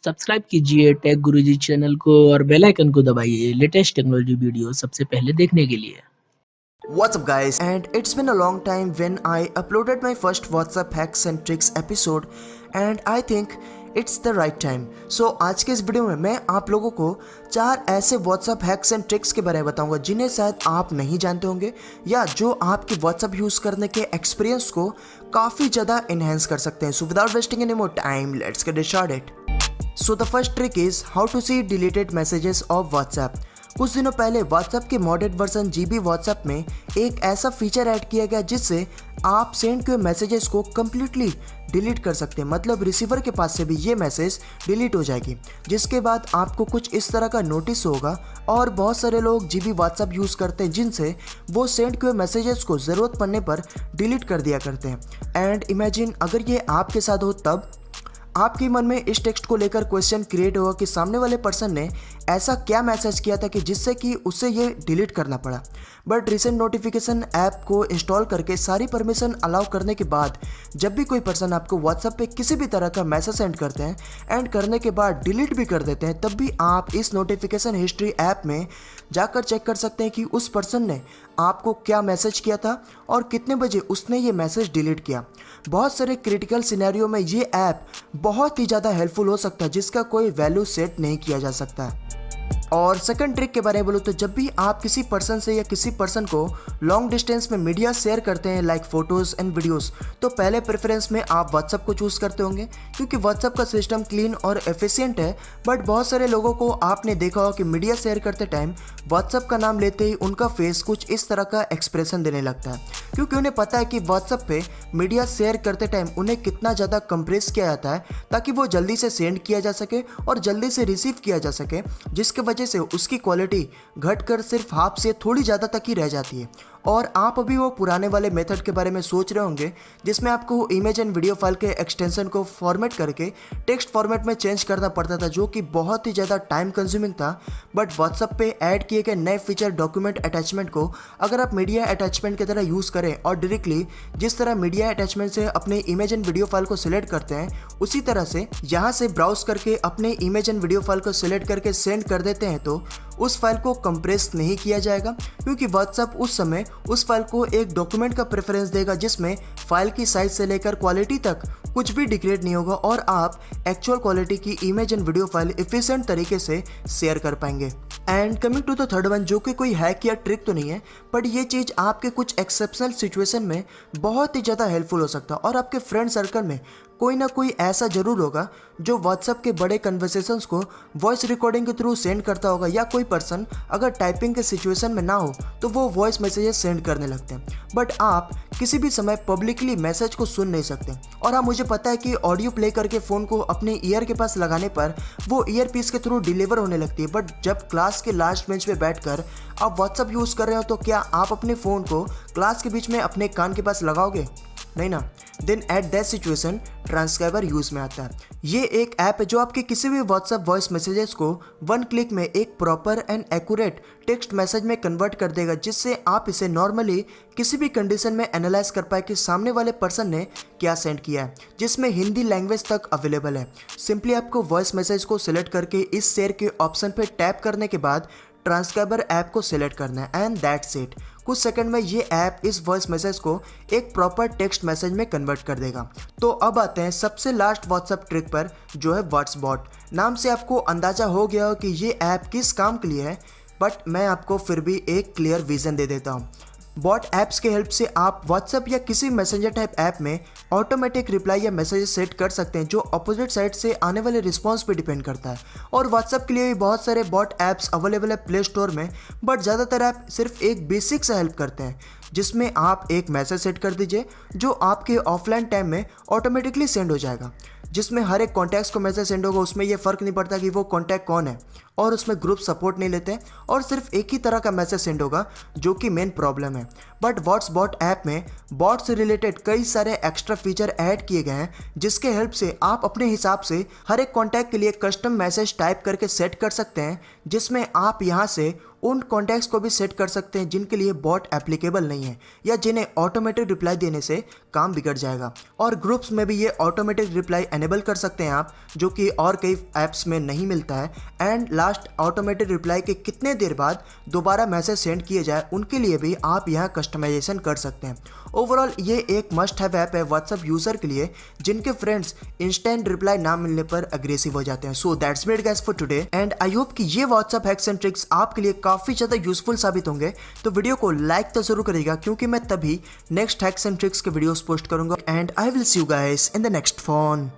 Subscribe कीजिए take गुरुजी channel को और बेल आइकन को दबाइए लेटेस्ट टेक्नोलॉजी वीडियो सबसे पहले देखने के लिए। What's up guys, and it's been a long time when I uploaded my first WhatsApp hacks and tricks episode and I think it's the right time. So आज के इस वीडियो में मैं आप लोगों को 4 ऐसे WhatsApp hacks and tricks के बारे में बताऊंगा जिन्हें शायद आप नहीं जानते होंगे या जो आपके WhatsApp यूज करने के एक्सपीरियंस को काफ़ी ज़्यादा इनहेंस कर सकते हैं. So without wasting any more time, let's get started. So the first trick is how to see deleted messages of WhatsApp. कुछ दिनों पहले WhatsApp के मॉडेड वर्जन GB WhatsApp में एक ऐसा फीचर ऐड किया गया जिससे आप सेंड किए मैसेजेस को कम्प्लीटली डिलीट कर सकते हैं. मतलब रिसीवर के पास से भी ये मैसेज डिलीट हो जाएगी, जिसके बाद आपको कुछ इस तरह का नोटिस होगा. और बहुत सारे लोग GB WhatsApp यूज़ करते हैं जिनसे वो सेंड किए मैसेजेस को ज़रूरत पड़ने पर डिलीट कर दिया करते हैं. एंड इमेजिन अगर ये आपके साथ हो, तब आपके मन में इस टेक्स्ट को लेकर क्वेश्चन क्रिएट होगा कि सामने वाले पर्सन ने ऐसा क्या मैसेज किया था कि जिससे कि उसे ये डिलीट करना पड़ा. बट रिसेंट नोटिफिकेशन ऐप को इंस्टॉल करके सारी परमिशन अलाउ करने के बाद जब भी कोई पर्सन आपको व्हाट्सएप पे किसी भी तरह का मैसेज सेंड करते हैं एंड करने के बाद डिलीट भी कर देते हैं, तब भी आप इस नोटिफिकेशन हिस्ट्री ऐप में जाकर चेक कर सकते हैं कि उस पर्सन ने आपको क्या मैसेज किया था और कितने बजे उसने ये मैसेज डिलीट किया. बहुत सारे क्रिटिकल सिनेरियो में ये ऐप बहुत ही ज़्यादा हेल्पफुल हो सकता है जिसका कोई वैल्यू सेट नहीं किया जा सकता. और सेकंड ट्रिक के बारे में बोलूँ तो जब भी आप किसी पर्सन से या किसी पर्सन को लॉन्ग डिस्टेंस में मीडिया शेयर करते हैं लाइक फोटोज़ एंड वीडियोस, तो पहले प्रेफरेंस में आप व्हाट्सअप को चूज़ करते होंगे क्योंकि व्हाट्सअप का सिस्टम क्लीन और एफिशिएंट है. बट बहुत सारे लोगों को आपने देखा हो कि मीडिया शेयर करते टाइम व्हाट्सअप का नाम लेते ही उनका फेस कुछ इस तरह का एक्सप्रेशन देने लगता है, क्योंकि उन्हें पता है कि व्हाट्सअप पे मीडिया शेयर करते टाइम उन्हें कितना ज़्यादा कंप्रेस किया जाता है ताकि वो जल्दी से सेंड किया जा सके और जल्दी से रिसीव किया जा सके, जिसके वजह से उसकी क्वालिटी घटकर सिर्फ हाफ से थोड़ी ज़्यादा तक ही रह जाती है. और आप अभी वो पुराने वाले मेथड के बारे में सोच रहे होंगे जिसमें आपको इमेज एंड वीडियो फाइल के एक्सटेंशन को फॉर्मेट करके टेक्स्ट फॉर्मेट में चेंज करना पड़ता था, जो कि बहुत ही ज़्यादा टाइम कंज्यूमिंग था. बट व्हाट्सएप पे ऐड किए गए नए फीचर डॉक्यूमेंट अटैचमेंट को अगर आप मीडिया अटैचमेंट की तरह यूज़ करें और डायरेक्टली जिस तरह मीडिया अटैचमेंट से अपने इमेज एंड वीडियो फाइल को सिलेक्ट करते हैं उसी तरह से यहाँ से ब्राउज करके अपने इमेज एंड वीडियो फाइल को सिलेक्ट करके सेंड कर देते हैं, तो उस फाइल को कंप्रेस नहीं किया जाएगा क्योंकि व्हाट्सएप उस समय उस फाइल को एक डॉक्यूमेंट का प्रेफरेंस देगा जिसमें फाइल की साइज से लेकर क्वालिटी तक कुछ भी डिग्रेड नहीं होगा और आप एक्चुअल क्वालिटी की image and video file efficient तरीके से शेयर कर पाएंगे. And coming to the third one, जो कि कोई हैक या ट्रिक तो नहीं है, बट ये चीज़ आपके कुछ एक्सेप्शनल सिचुएशन में बहुत ही ज़्यादा हेल्पफुल हो सकता है. और आपके फ्रेंड सर्कल में कोई ना कोई ऐसा ज़रूर होगा जो व्हाट्सएप के बड़े कन्वर्सेशंस को वॉइस रिकॉर्डिंग के थ्रू सेंड करता होगा, या कोई पर्सन अगर टाइपिंग के सिचुएशन में ना हो तो वो वॉइस मैसेजेस सेंड करने लगते हैं. बट आप किसी भी समय पब्लिकली मैसेज को सुन नहीं सकते. और हाँ, मुझे पता है कि ऑडियो प्ले करके फ़ोन को अपने ईयर के पास लगाने पर वो ईयर पीस के थ्रू डिलीवर होने लगती है. बट जब क्लास के लास्ट बेंच पे बैठकर आप व्हाट्सएप यूज़ कर रहे हो तो क्या आप अपने फ़ोन को क्लास के बीच में अपने कान के पास लगाओगे? नहीं ना. Then at that situation transcriber use में आता है. ये एक ऐप है जो आपके किसी भी व्हाट्सएप वॉइस मैसेजेस को 1 क्लिक में एक proper and accurate text message में कन्वर्ट कर देगा, जिससे आप इसे नॉर्मली किसी भी कंडीशन में एनालाइज कर पाए कि सामने वाले पर्सन ने क्या सेंड किया है, जिसमें हिंदी लैंग्वेज तक अवेलेबल है. सिंपली आपको वॉइस मैसेज को सिलेक्ट करके इस शेयर के ऑप्शन पर टैप करने के बाद ट्रांसक्राइबर ऐप को सिलेक्ट करना है एंड दैट्स इट. कुछ सेकंड में ये ऐप इस वॉइस मैसेज को एक प्रॉपर टेक्स्ट मैसेज में कन्वर्ट कर देगा. तो अब आते हैं सबसे लास्ट व्हाट्सएप ट्रिक पर, जो है व्हाट्सबॉट. नाम से आपको अंदाज़ा हो गया हो कि ये ऐप किस काम के लिए है, बट मैं आपको फिर भी एक क्लियर विजन दे देता हूँ. बॉट ऐप्स के हेल्प से आप व्हाट्सएप या किसी मैसेंजर टाइप ऐप में ऑटोमेटिक रिप्लाई या मैसेज सेट कर सकते हैं जो अपोजिट साइड से आने वाले रिस्पांस पे डिपेंड करता है. और व्हाट्सएप के लिए भी बहुत सारे बॉट ऐप्स अवेलेबल है प्ले स्टोर में, बट ज़्यादातर ऐप सिर्फ एक बेसिक सा हेल्प करते हैं जिसमें आप एक मैसेज सेट कर दीजिए जो आपके ऑफलाइन टाइम में ऑटोमेटिकली सेंड हो जाएगा, जिसमें हर एक कॉन्टैक्ट्स को मैसेज सेंड होगा. उसमें ये फ़र्क नहीं पड़ता कि वो कॉन्टैक्ट कौन है, और उसमें ग्रुप सपोर्ट नहीं लेते और सिर्फ एक ही तरह का मैसेज सेंड होगा, जो कि मेन प्रॉब्लम है. बट व्हाट्सबॉट ऐप में बॉट से रिलेटेड कई सारे एक्स्ट्रा फीचर ऐड किए गए हैं जिसके हेल्प से आप अपने हिसाब से हर एक कॉन्टैक्ट के लिए कस्टम मैसेज टाइप करके सेट कर सकते हैं, जिसमें आप यहाँ से उन कॉन्टैक्ट्स को भी सेट कर सकते हैं जिनके लिए बॉट एप्लीकेबल नहीं है या जिन्हें ऑटोमेटेड रिप्लाई देने से काम बिगड़ जाएगा। और ग्रुप्स में भी ये ऑटोमेटिक रिप्लाई एनेबल कर सकते हैं आप, जो कि और कई ऐप्स में नहीं मिलता है। एंड लास्ट ऑटोमेटेड रिप्लाई के कितने देर बाद दोबारा मैसेज सेंड किए जाए उनके लिए भी आप यहाँ कस्टमाइजेशन कर सकते हैं। ओवरऑल ये एक मस्ट हैव ऐप है व्हाट्सएप यूज़र के लिए जिनके फ्रेंड्स इंस्टेंट रिप्लाई ना मिलने पर अग्रेसिव हो जाते हैं। So that's it guys for today and I hope कि ये व्हाट्सएप हैक्स एंड ट्रिक्स आपके लिए काफ़ी ज़्यादा यूजफुल साबित होंगे। तो वीडियो को लाइक तो जरूर करिएगा क्योंकि मैं तभी नेक्स्ट हैक्स एंड ट्रिक्स के वीडियोस पोस्ट करूंगा। And I will see you guys in the next one.